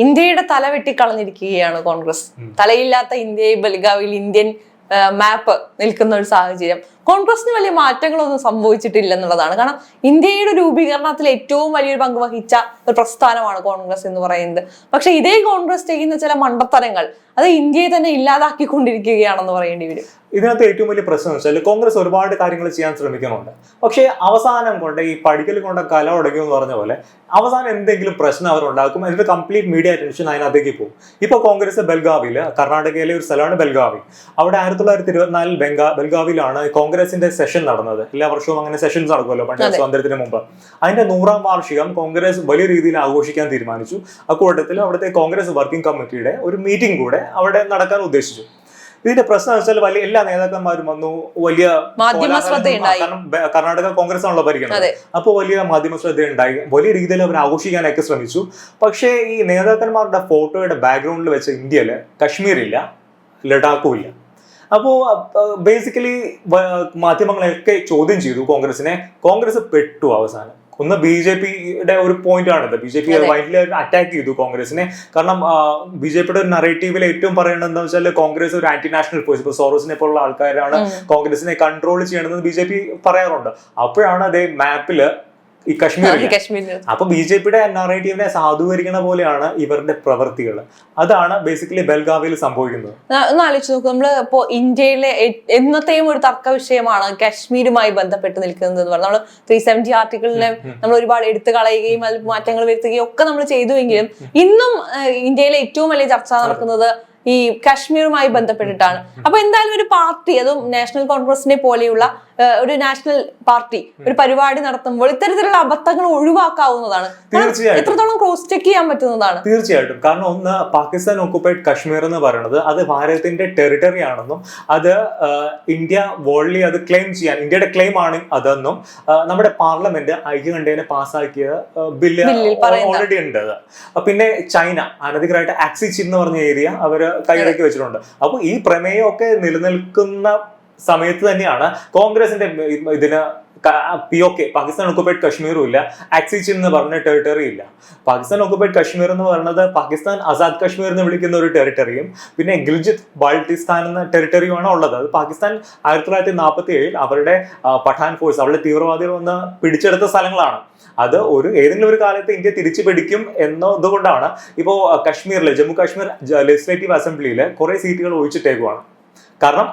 ഇന്ത്യയുടെ തല വെട്ടിക്കളഞ്ഞിരിക്കുകയാണ് കോൺഗ്രസ്. തലയില്ലാത്ത ഇന്ത്യയെ ബൽഗാവിൽ ഇന്ത്യൻ മാപ്പ് നിൽക്കുന്ന ഒരു സാഹചര്യം. കോൺഗ്രസിന് വലിയ മാറ്റങ്ങളൊന്നും സംഭവിച്ചിട്ടില്ല എന്നുള്ളതാണ്. കാരണം ഇന്ത്യയുടെ രൂപീകരണത്തിൽ ഏറ്റവും വലിയൊരു പങ്ക് വഹിച്ച ഒരു പ്രസ്ഥാനമാണ് കോൺഗ്രസ് എന്ന് പറയുന്നത്. പക്ഷെ ഇതേ കോൺഗ്രസ് ചെയ്യുന്ന ചില മണ്ടത്തരങ്ങൾ അത് ഇന്ത്യയെ തന്നെ ഇല്ലാതാക്കിക്കൊണ്ടിരിക്കുകയാണെന്ന് പറയേണ്ടി വരും. ഇതിനകത്ത് ഏറ്റവും വലിയ പ്രശ്നം എന്ന് വെച്ചാൽ കോൺഗ്രസ് ഒരുപാട് കാര്യങ്ങൾ ചെയ്യാൻ ശ്രമിക്കുന്നുണ്ട്. പക്ഷേ അവസാനം കൊണ്ട് ഈ പഠിക്കൽ കൊണ്ട് കല ഉടക്കും എന്ന് പറഞ്ഞ പോലെ അവസാനം എന്തെങ്കിലും പ്രശ്നം അവരുണ്ടാക്കും. അതിന്റെ കംപ്ലീറ്റ് മീഡിയ അറ്റൻഷൻ അതിനകത്തേക്ക് പോകും. ഇപ്പൊ കോൺഗ്രസ് ബെൽഗാവില്, കർണാടകയിലെ ഒരു സ്ഥലമാണ് ബെൽഗാവി. അവിടെ 1924 ബെൽഗാവിലാണ് കോൺഗ്രസിന്റെ സെഷൻ നടന്നത്. എല്ലാ വർഷവും അങ്ങനെ സെഷൻസ് നടക്കുമല്ലോ പണ്ട് സ്വാതന്ത്ര്യത്തിന് മുമ്പ്. അതിന്റെ 100ാം വാർഷികം കോൺഗ്രസ് വലിയ രീതിയിൽ ആഘോഷിക്കാൻ തീരുമാനിച്ചു. അക്കൂട്ടത്തിൽ അവിടുത്തെ കോൺഗ്രസ് വർക്കിംഗ് കമ്മിറ്റിയുടെ ഒരു മീറ്റിംഗ് കൂടെ അവിടെ നടക്കാൻ ഉദ്ദേശിച്ചു. ഇതിന്റെ പ്രശ്നം വെച്ചാൽ വലിയ എല്ലാ നേതാക്കന്മാരും വന്നു, വലിയ കാരണം കർണാടക കോൺഗ്രസ് ആണല്ലോ ഭരിക്കുന്നത്. അപ്പോൾ വലിയ മാധ്യമ ശ്രദ്ധ ഉണ്ടായി, വലിയ രീതിയിൽ അവർ ആഘോഷിക്കാനൊക്കെ ശ്രമിച്ചു. പക്ഷേ ഈ നേതാക്കന്മാരുടെ ഫോട്ടോയുടെ ബാക്ക്ഗ്രൗണ്ടിൽ വെച്ച ഇന്ത്യയില് കശ്മീരില്ല, ലഡാക്കും ഇല്ല. അപ്പോൾ ബേസിക്കലി മാധ്യമങ്ങളെയൊക്കെ ചോദ്യം ചെയ്തു കോൺഗ്രസിനെ. കോൺഗ്രസ് പെട്ടു അവസാനം. ഒന്ന് BJPയുടെ ഒരു പോയിന്റ് ആണിത്. BJP വൈഡ്ലി അറ്റാക്ക് ചെയ്തു കോൺഗ്രസിനെ. കാരണം BJPയുടെ ഒരു നറേറ്റീവിൽ ഏറ്റവും പറയേണ്ടത് എന്താ വെച്ചാൽ കോൺഗ്രസ് ഒരു ആന്റി നാഷണൽ ഫോഴ്സ്, ഇപ്പൊ സോറോസിനെ പോലുള്ള ആൾക്കാരാണ് കോൺഗ്രസിനെ കൺട്രോൾ ചെയ്യണമെന്ന് BJP പറയാറുണ്ട്. അപ്പോഴാണ് അതേ മാപ്പില് ഈ കശ്മീർ. അപ്പൊ BJPയുടെ നറേറ്റീവിനെ സാധൂകരിക്കുന്ന പോലെയാണ് ഇവരുടെ പ്രവൃത്തികൾ. അതാണ് ബേസിക്കലി ബെൽഗാവിൽ സംഭവിക്കുന്നത്. ഒന്ന് ആലോചിച്ച് നോക്കും, നമ്മള് ഇപ്പോ ഇന്ത്യയിലെ എന്നത്തെയും ഒരു തർക്ക വിഷയമാണ് കശ്മീരുമായി ബന്ധപ്പെട്ട് നിൽക്കുന്നത് എന്ന് പറഞ്ഞാൽ നമ്മൾ 370 ആർട്ടിക്കിളിനെ നമ്മൾ ഒരുപാട് എടുത്തു കളയുകയും അതിൽ മാറ്റങ്ങൾ വരുത്തുകയും ഒക്കെ നമ്മൾ ചെയ്തുവെങ്കിലും ഇന്നും ഇന്ത്യയിലെ ഏറ്റവും വലിയ ചർച്ച നടക്കുന്നത് ഈ കശ്മീരുമായി ബന്ധപ്പെട്ടിട്ടാണ്. അപ്പൊ എന്തായാലും ഒരു പാർട്ടി, അതും നാഷണൽ കോൺഗ്രസിനെ പോലെയുള്ള ഒരു നാഷണൽ പാർട്ടി ഒരു പരിപാടി നടത്തുമ്പോൾ ഇത്തരത്തിലുള്ള അബദ്ധങ്ങൾ ഒഴിവാക്കാവുന്നതാണ്. എത്രത്തോളം ക്രോസ് ചെക്ക് ചെയ്യാൻ പറ്റുന്നതാണ്. തീർച്ചയായിട്ടും. കാരണം ഒന്ന്, പാകിസ്ഥാൻ ഓക്കുപ്പൈഡ് കശ്മീർ എന്ന് പറയുന്നത് അത് ഭാരതത്തിന്റെ ടെറിട്ടറി ആണെന്നും അത് ഇന്ത്യ വേൾഡ്ലി അത് ക്ലെയിം ചെയ്യാൻ, ഇന്ത്യയുടെ ക്ലെയിം ആണ് അതെന്നും നമ്മുടെ പാർലമെന്റ് ഐക്യകണ്ഠേന പാസ്സാക്കിയ ബില്ല് ഓൾറെഡി ഉണ്ട്. പിന്നെ ചൈന അനധികൃതമായിട്ട് ആക്സിസ് എന്ന് പറഞ്ഞ ഏരിയ അവര് കൈയടക്കി വെച്ചിട്ടുണ്ട്. അപ്പൊ ഈ പ്രമേയമൊക്കെ നിലനിൽക്കുന്ന സമയത്ത് തന്നെയാണ് കോൺഗ്രസിന്റെ ഇതിന് POK, പാകിസ്ഥാൻ ഓക്കുപ്പൈഡ് കശ്മീരും ഇല്ല, ആക്സിസ് എന്ന് പറഞ്ഞ ടെറിട്ടറി ഇല്ല. പാകിസ്ഥാൻ ഓക്കുപ്പൈഡ് കശ്മീർ എന്ന് പറയുന്നത് പാകിസ്ഥാൻ ആസാദ് കശ്മീർ എന്ന് വിളിക്കുന്ന ഒരു ടെറിട്ടറിയും പിന്നെ ഗിൽജിത് ബാൾട്ടിസ്ഥാൻ എന്ന ടെറിട്ടറിയുമാണ് ഉള്ളത്. അത് പാകിസ്ഥാൻ 1947 അവരുടെ പഠാൻ ഫോഴ്സ്, അവരുടെ തീവ്രവാദികൾ വന്ന് പിടിച്ചെടുത്ത സ്ഥലങ്ങളാണ്. അത് ഏതെങ്കിലും ഒരു കാലത്ത് ഇന്ത്യ തിരിച്ചു പിടിക്കും എന്നതുകൊണ്ടാണ് ഇപ്പോൾ കശ്മീരിലെ ജമ്മു കാശ്മീർ ലെജിസ്ലേറ്റീവ് അസംബ്ലിയിൽ കുറെ സീറ്റുകൾ ഒഴിച്ചിട്ടേക്കുവാണ്. കാരണം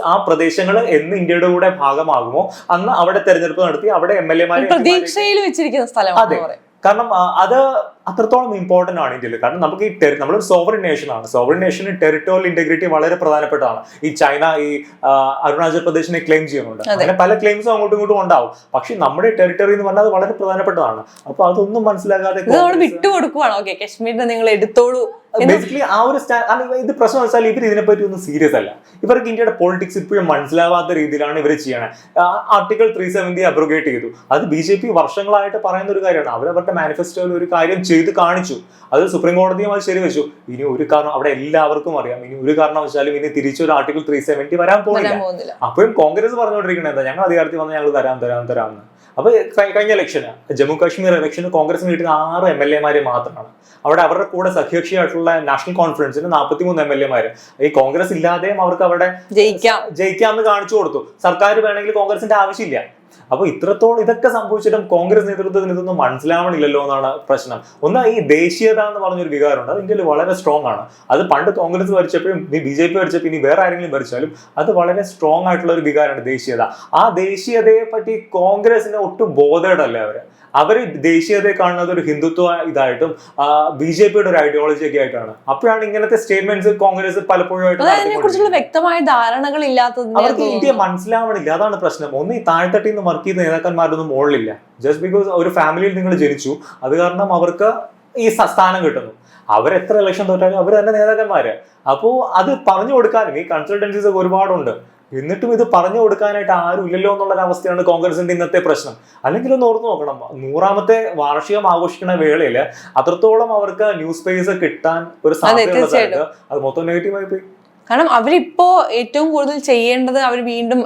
ആ പ്രദേശങ്ങൾ എന്ന് ഇന്ത്യയുടെ കൂടെ ഭാഗമാകുമോ അന്ന് അവിടെ തെരഞ്ഞെടുപ്പ് നടത്തി അവിടെ MLA-മാരെ പ്രതീക്ഷയിൽ വെച്ചിരിക്കുന്ന സ്ഥലം. അതെ, കാരണം അത് അത്രത്തോളം ഇമ്പോർട്ടന്റ് ആണ് ഇന്ത്യയിൽ. കാരണം നമുക്ക് നമ്മളൊരു സോവറിൻ നേഷൻ ആണ്. സോവറിൻ നേഷന് ടെറിട്ടോറിയൽ ഇന്റഗ്രിറ്റി വളരെ പ്രധാനപ്പെട്ടതാണ്. ഈ ചൈന ഈ അരുണാചൽ പ്രദേശിനെ ക്ലെയിം ചെയ്യുന്നുണ്ട്, അങ്ങനെ പല ക്ലെയിംസും അങ്ങോട്ടും ഇങ്ങോട്ടും ഉണ്ടാവും. പക്ഷെ നമ്മുടെ ടെറിട്ടറി എന്ന് പറഞ്ഞാൽ അത് വളരെ പ്രധാനപ്പെട്ടതാണ്. അപ്പൊ അതൊന്നും മനസ്സിലാക്കാതെ വിട്ടുകൊടുക്കുവാണോ കശ്മീരിനെ നിങ്ങൾ എടുത്തോളൂ. ബേസിക്കലി ആ ഒരു ഇത് പ്രശ്നം വെച്ചാൽ ഇവർ ഇതിനെപ്പറ്റി ഒന്നും സീരിയസ് അല്ല. ഇവർക്ക് ഇന്ത്യയുടെ പൊളിറ്റിക്സ് ഇപ്പോഴും മനസ്സിലാവാത്ത രീതിയിലാണ് ഇവർ ചെയ്യണത്. ആർട്ടിക്കിൾ 370 അബ്രോഗേറ്റ് ചെയ്തു. അത് BJP വർഷങ്ങളായിട്ട് പറയുന്ന ഒരു കാര്യമാണ്. അവരവരുടെ മാനിഫെസ്റ്റോയിൽ ഒരു കാര്യം ചെയ്ത് കാണിച്ചു, അത് സുപ്രീം കോടതിയും അത് ശരിവെച്ചു. ഇനി ഒരു കാരണം അവിടെ എല്ലാവർക്കും അറിയാം, ഇനി ഒരു കാരണവശാലും ഇനി തിരിച്ചൊരു ആർട്ടിക്കിൾ 370 വരാൻ പോകുന്നില്ല. അപ്പോഴും കോൺഗ്രസ് പറഞ്ഞുകൊണ്ടിരിക്കുന്നത് എന്താ, ഞങ്ങൾ അധികാരത്തിൽ വന്നാൽ ഞങ്ങൾ തരാമെന്ന്. അപ്പൊ കഴിഞ്ഞ ഇലക്ഷന്, ജമ്മു കാശ്മീർ ഇലക്ഷന് കോൺഗ്രസിന് കിട്ടുന്ന 6 MLA-മാരെ മാത്രമാണ്. അവിടെ അവരുടെ കൂടെ സഖ്യകക്ഷിയായിട്ടുള്ള നാഷണൽ കോൺഫറൻസിന് 43 MLA-മാര്. ഈ കോൺഗ്രസ് ഇല്ലാതെയും അവർക്ക് അവിടെ ജയിക്കാമെന്ന് കാണിച്ചു കൊടുത്തു. സർക്കാർ വേണമെങ്കിൽ കോൺഗ്രസിന്റെ ആവശ്യമില്ല. അപ്പൊ ഇത്രത്തോളം ഇതൊക്കെ സംഭവിച്ചിട്ടും കോൺഗ്രസ് നേതൃത്വത്തിന് ഇതൊന്നും മനസ്സിലാവണില്ലല്ലോ എന്നാണ് പ്രശ്നം. ഒന്ന്, ഈ ദേശീയത എന്ന് പറഞ്ഞൊരു വികാരമുണ്ട്, അത് ഇന്ത്യയിൽ വളരെ സ്ട്രോങ് ആണ്. അത് പണ്ട് കോൺഗ്രസ് ഭരിച്ചപ്പോഴും BJP ഭരിച്ചപ്പോൾ ഇനി വേറെ ആരെങ്കിലും ഭരിച്ചാലും അത് വളരെ സ്ട്രോങ് ആയിട്ടുള്ള ഒരു വികാരമാണ് ദേശീയത. ആ ദേശീയതയെ പറ്റി കോൺഗ്രസിന് ഒട്ടും ബോധേഡല്ല അവര് ദേശീയതയെ കാണുന്നത് ഒരു ഹിന്ദുത്വ ഇതായിട്ടും BJPയുടെ ഒരു ഐഡിയോളജി ഒക്കെ ആയിട്ടാണ്. അപ്പോഴാണ് ഇങ്ങനത്തെ സ്റ്റേറ്റ്മെന്റ്സ് കോൺഗ്രസ് പലപ്പോഴും വ്യക്തമായ ധാരണകൾ ഇല്ലാത്തത് അവർക്ക് ഇന്ത്യ മനസ്സിലാവണില്ല. അതാണ് പ്രശ്നം. ഒന്ന്, ഈ താഴ്ത്തട്ടിൽ നിന്ന് വർക്ക് ചെയ്ത നേതാക്കന്മാരൊന്നും മുകളിലില്ല. ജസ്റ്റ് ബിക്കോസ് ഒരു ഫാമിലിയിൽ നിങ്ങൾ ജനിച്ചു, അത് കാരണം അവർക്ക് ഈ സ്ഥാനം കിട്ടുന്നു. അവരെത്ര ഇലക്ഷൻ തോറ്റാലും അവർ തന്നെ നേതാക്കന്മാര്. അപ്പോ അത് പറഞ്ഞു കൊടുക്കാനും ഈ കൺസൾട്ടൻസീസ് ഒക്കെ ഒരുപാടുണ്ട്. എന്നിട്ടും ഇത് പറഞ്ഞു കൊടുക്കാനായിട്ട് ആരും ഇല്ലല്ലോ എന്നുള്ളൊരവസ്ഥയാണ് കോൺഗ്രസിന്റെ ഇന്നത്തെ പ്രശ്നം. അല്ലെങ്കിൽ ഒന്ന് ഓർത്ത് നോക്കണം, 100ാമത്തെ വാർഷികം ആഘോഷിക്കുന്ന വേളയില് അത്രത്തോളം അവർക്ക് ന്യൂസ് സ്പേസ് കിട്ടാൻ ഒരു സാധ്യതയുള്ള സ്ഥലത്ത് അത് മൊത്തം നെഗറ്റീവായി പോയി. കാരണം അവരിപ്പോ ഏറ്റവും കൂടുതൽ ചെയ്യേണ്ടത് അവർ വീണ്ടും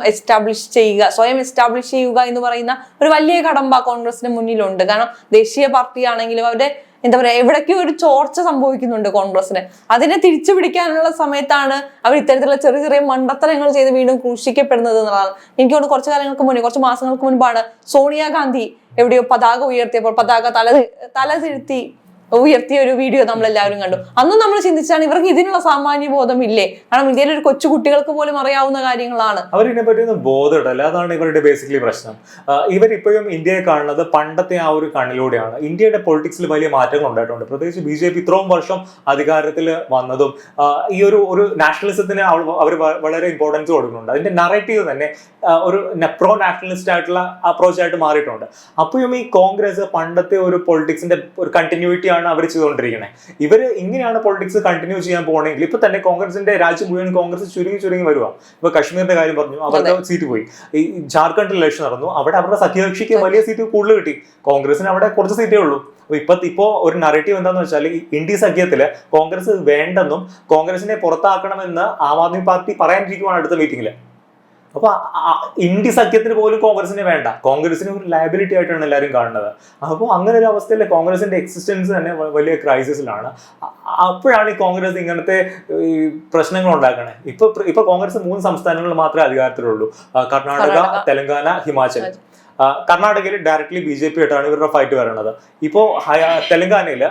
സ്വയം എസ്റ്റാബ്ലിഷ് ചെയ്യുക എന്ന് പറയുന്ന ഒരു വലിയ കടമ്പ കോൺഗ്രസിന് മുന്നിലുണ്ട്. കാരണം ദേശീയ പാർട്ടി ആണെങ്കിലും അവരുടെ എന്താ പറയാ എവിടേക്കോ ഒരു ചോർച്ച സംഭവിക്കുന്നുണ്ട് കോൺഗ്രസിന്. അതിനെ തിരിച്ചു പിടിക്കാനുള്ള സമയത്താണ് അവർ ഇത്തരത്തിലുള്ള ചെറിയ ചെറിയ മണ്ടത്തരങ്ങൾ ചെയ്ത് വീണ്ടും ക്രൂശിക്കപ്പെടുന്നത് എന്നുള്ളതാണ്. എനിക്ക് തോന്നുന്നു കുറച്ച് മാസങ്ങൾക്ക് മുൻപാണ് സോണിയാഗാന്ധി എവിടെയോ പതാക ഉയർത്തിയപ്പോൾ പതാക തല തിരുത്തി ഉയർത്തിയ ഒരു വീഡിയോ നമ്മൾ എല്ലാവരും കണ്ടു. അന്നും നമ്മൾ ചിന്തിച്ചാണ് ഇവർക്ക് ഇതിനുള്ള സാമാന്യ ബോധം ഇല്ലേ? കാരണം ഇന്ത്യയിലെ ഒരു കൊച്ചു കുട്ടികൾക്ക് പോലും അറിയാവുന്ന കാര്യങ്ങളാണ്. അവരിതിനെ പറ്റിയൊന്നും ബോധമില്ല, അതാണ് ഇവരുടെ ബേസിക്കലി പ്രശ്നം. ഇവരിപ്പോഴും ഇന്ത്യയെ കാണുന്നത് പണ്ടത്തെ ആ ഒരു കണ്ണിലൂടെയാണ്. ഇന്ത്യയുടെ പൊളിറ്റിക്സിൽ വലിയ മാറ്റങ്ങൾ ഉണ്ടായിട്ടുണ്ട്. പ്രത്യേകിച്ച് BJP ഇത്രയും വർഷം അധികാരത്തിൽ വന്നതും ഈ ഒരു നാഷണലിസത്തിന് അവർ വളരെ ഇമ്പോർട്ടൻസ് കൊടുക്കുന്നുണ്ട്. അതിന്റെ നറേറ്റീവ് തന്നെ ഒരു പ്രോ നാഷണലിസ്റ്റ് ആയിട്ടുള്ള അപ്രോച്ച് ആയിട്ട് മാറിയിട്ടുണ്ട്. അപ്പോഴും ഈ കോൺഗ്രസ് പണ്ടത്തെ ഒരു പൊളിറ്റിക്സിന്റെ ഒരു കണ്ടിന്യൂറ്റി അവർ ചെയ്തുകൊണ്ടിരിക്കുന്നത്. ഇവര് ഇങ്ങനെയാണ് പൊളിറ്റിക്സ് കണ്ടിന്യൂ ചെയ്യാൻ പോകണമെങ്കിൽ ഇപ്പൊ തന്നെ കോൺഗ്രസിന്റെ രാജ്യം മുഴുവൻ കോൺഗ്രസ് ചുരുങ്ങി വരുക. ഇപ്പൊ കശ്മീരിന്റെ കാര്യം പറഞ്ഞു, അവരുടെ സീറ്റ് പോയി. ഈ ജാർഖണ്ഡിൽ ഇലക്ഷൻ നടന്നു, അവിടെ അവരുടെ സഖ്യകക്ഷിക്ക് വലിയ സീറ്റ് കൂടുതൽ കിട്ടി. കോൺഗ്രസിന് അവിടെ കുറച്ച് സീറ്റേ ഉള്ളൂ. ഇപ്പോ ഒരു നറേറ്റീവ് എന്താന്ന് വെച്ചാൽ ഇന്ത്യ സഖ്യത്തില് കോൺഗ്രസ് വേണ്ടെന്നും കോൺഗ്രസിനെ പുറത്താക്കണമെന്ന് ആം ആദ്മി പാർട്ടി പറയാനിരിക്കുവാണ് അടുത്ത മീറ്റിംഗില്. അപ്പൊ ഇന്ത്യ സഖ്യത്തിന് പോലും കോൺഗ്രസിനെ വേണ്ട, കോൺഗ്രസിനെ ഒരു ലയബിലിറ്റി ആയിട്ടാണ് എല്ലാവരും കാണുന്നത്. അപ്പോൾ അങ്ങനെ ഒരു അവസ്ഥയിൽ കോൺഗ്രസിന്റെ എക്സിസ്റ്റൻസ് തന്നെ വലിയ ക്രൈസിസിലാണ്. അപ്പോഴാണ് ഈ കോൺഗ്രസ് ഇങ്ങനത്തെ ഈ പ്രശ്നങ്ങൾ ഉണ്ടാക്കണേ. ഇപ്പൊ കോൺഗ്രസ് 3 സംസ്ഥാനങ്ങളിൽ മാത്രമേ അധികാരത്തിലുള്ളൂ: കർണാടക, തെലങ്കാന, ഹിമാചൽ. കർണാടകയിൽ ഡയറക്ട്ലി BJP ആയിട്ടാണ് ഇവരുടെ ഫൈറ്റ് വരുന്നത്. ഇപ്പോ തെലങ്കാനയില്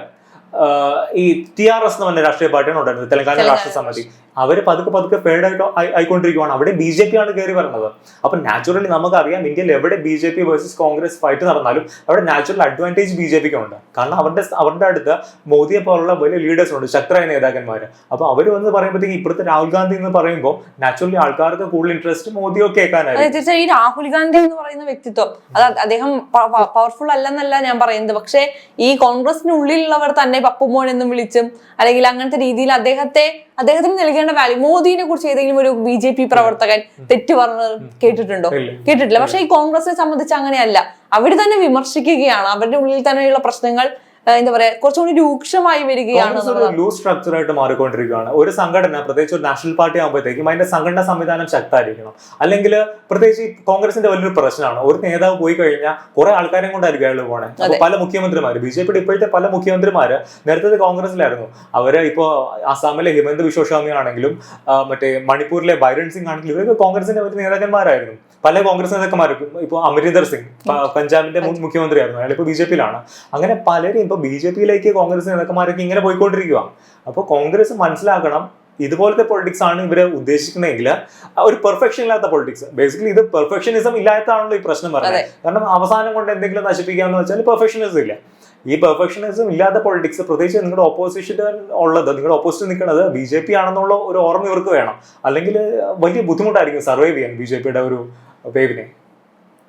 ഈ TRS എന്ന് പറഞ്ഞ രാഷ്ട്രീയ പാർട്ടിയാണ് ഉണ്ടായിരുന്നത്, തെലങ്കാന രാഷ്ട്ര സമിതി. അവര് പതുക്കെ ഫെയ്ഡ് ആയിക്കൊണ്ടിരിക്കുവാണ്. അവിടെ BJP ആണ് കയറി വരുന്നത്. അപ്പൊ നാച്ചുറലി നമുക്കറിയാം ഇന്ത്യയിൽ എവിടെ BJP വേഴ്സസ് കോൺഗ്രസ് ഫൈറ്റ് നടന്നാലും അവിടെ നാച്ചുറൽ അഡ്വാൻറ്റേജ് BJPക്ക് ഉണ്ട്. കാരണം അവരുടെ അടുത്ത് മോദിയെ പോലുള്ള വലിയ ലീഡേഴ്സ് ഉണ്ട്, ശക്തരായ നേതാക്കന്മാര്. അപ്പൊ അവർ വന്ന് പറയുമ്പോഴത്തേക്ക് ഇപ്പോഴത്തെ രാഹുൽ ഗാന്ധി എന്ന് പറയുമ്പോൾ നാച്ചുറലി ആൾക്കാർക്ക് കൂടുതൽ ഇൻട്രസ്റ്റ് മോദിയൊക്കെ കേൾക്കാനായിരുന്നു. ഈ രാഹുൽ ഗാന്ധി എന്ന് പറയുന്ന വ്യക്തിത്വം അദ്ദേഹം പവർഫുൾ അല്ലെന്നല്ല ഞാൻ പറയുന്നത്. പക്ഷെ ഈ കോൺഗ്രസിനുള്ളിലുള്ളവർ തന്നെ പപ്പുമോൻ എന്നും വിളിച്ചും അല്ലെങ്കിൽ അങ്ങനത്തെ രീതിയിൽ അദ്ദേഹത്തിന് നൽകേണ്ട വാല്യൂ. മോദിനെ കുറിച്ച് ഏതെങ്കിലും ഒരു BJP പ്രവർത്തകൻ തെറ്റ് പറഞ്ഞത് കേട്ടിട്ടില്ല. പക്ഷെ ഈ കോൺഗ്രസിനെ സംബന്ധിച്ച് അങ്ങനെയല്ല. അവര് തന്നെ വിമർശിക്കുകയാണ്. അവരുടെ ഉള്ളിൽ തന്നെയുള്ള പ്രശ്നങ്ങൾ എന്താ പറയാ കുറച്ചുകൂടി രൂക്ഷമായി വരികയാണ്. ലൂസ് സ്ട്രക്ചർ ആയിട്ട് മാറിക്കൊണ്ടിരിക്കുകയാണ്. ഒരു സംഘടന, പ്രത്യേകിച്ച് ഒരു നാഷണൽ പാർട്ടി ആകുമ്പോഴത്തേക്കും അതിന്റെ സംഘടനാ സംവിധാനം ശക്തമായിരിക്കണം. അല്ലെങ്കിൽ പ്രത്യേകിച്ച് കോൺഗ്രസിന്റെ വലിയൊരു പ്രശ്നമാണ്, ഒരു നേതാവ് പോയി കഴിഞ്ഞാൽ കുറെ ആൾക്കാരെയും കൊണ്ടായിരിക്കും അയാൾ പോണേ. പല മുഖ്യമന്ത്രിമാര്, BJPയുടെ ഇപ്പോഴത്തെ പല മുഖ്യമന്ത്രിമാര് നേരത്തെ കോൺഗ്രസിലായിരുന്നു. അവര് ഇപ്പോ അസാമിലെ ഹിമന്ത് ബിശ്വ ശർമ ആണെങ്കിലും മറ്റേ മണിപ്പൂരിലെ ബൈരൺ സിംഗ് ആണെങ്കിലും ഇവരൊക്കെ കോൺഗ്രസിന്റെ ഒരു നേതാക്കന്മാരായിരുന്നു. പല കോൺഗ്രസ് നേതാക്കന്മാർക്കും. ഇപ്പൊ അമരീന്ദർ സിംഗ് പഞ്ചാബിന്റെ മുൻ മുഖ്യമന്ത്രിയായിരുന്നു, അയാൾ ഇപ്പൊ BJPയിലാണ്. അങ്ങനെ പലരും BJPയിലേക്ക് കോൺഗ്രസ് നേതാക്കന്മാരൊക്കെ ഇങ്ങനെ പോയിക്കൊണ്ടിരിക്കുക. അപ്പൊ കോൺഗ്രസ് മനസ്സിലാക്കണം, ഇതുപോലത്തെ പൊളിറ്റിക്സ് ആണ് ഇവര് ഉദ്ദേശിക്കുന്നതെങ്കിൽ ഒരു പെർഫെക്ഷൻ ഇല്ലാത്ത പൊളിറ്റിക്സ്. ബേസിക്കലി ഇത് പെർഫെക്ഷനിസം ഇല്ലാത്തതാണല്ലോ ഈ പ്രശ്നം പറയുന്നത്. കാരണം അവസാനം കൊണ്ട് എന്തെങ്കിലും നശിപ്പിക്കാന്ന് വെച്ചാൽ പെർഫെക്ഷനിസം ഇല്ല. ഈ പെർഫെക്ഷനിസം ഇല്ലാത്ത പൊളിറ്റിക്സ്, പ്രത്യേകിച്ച് നിങ്ങളുടെ ഓപ്പോസിഷൻ ഉള്ളത്, നിങ്ങളുടെ ഓപ്പോസിറ്റ് നിൽക്കുന്നത് BJP ആണെന്നുള്ള ഒരു ഓർമ്മ ഇവർക്ക് വേണം. അല്ലെങ്കിൽ വലിയ ബുദ്ധിമുട്ടായിരിക്കും സർവൈവ് ചെയ്യാൻ BJPയുടെ ഒരു വേവിനെ.